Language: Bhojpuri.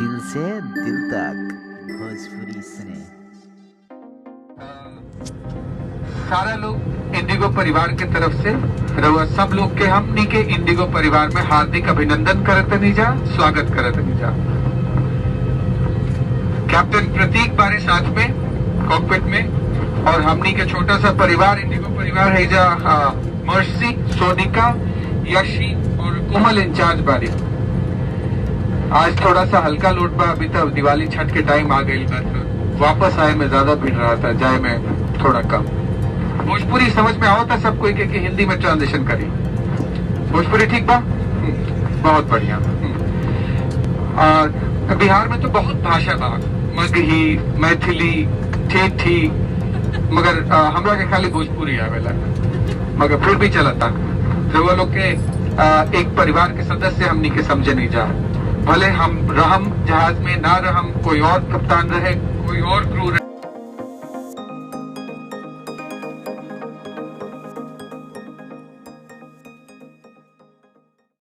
दिल से दिल तक भोजपुरी सुने। सारा लोग इंडिगो परिवार के तरफ से रउआ सब लोग के हमनी के इंडिगो परिवार में हार्दिक अभिनंदन करत जा, स्वागत करत जा। कैप्टन प्रतीक बारे साथ में कॉकपिट में और हमनी के छोटा सा परिवार इंडिगो परिवार है जा मर्सी, सोनिका, यशी और कोमल इंचार्ज बारी। आज थोड़ा सा हल्का लोड बा, अभी तक दिवाली छठ के टाइम आ गई, वापस आए में ज्यादा भीड़ रहा था, जाए में थोड़ा कम। भोजपुरी समझ में आओ था सब कोई के हिंदी में ट्रांजिशन करी। भोजपुरी ठीक बा, बहुत बढ़िया। बिहार में तो बहुत भाषा बा, मगही, मैथिली, ठेठी, मगर हमरा के खाली भोजपुरी आवेला, मगर फिर भी चलता। तो वो लोग के एक परिवार के सदस्य हमनी के समझे नहीं जा, भले हम रहम जहाज में ना रहम, कोई और कप्तान रहे, कोई और क्रू रहे।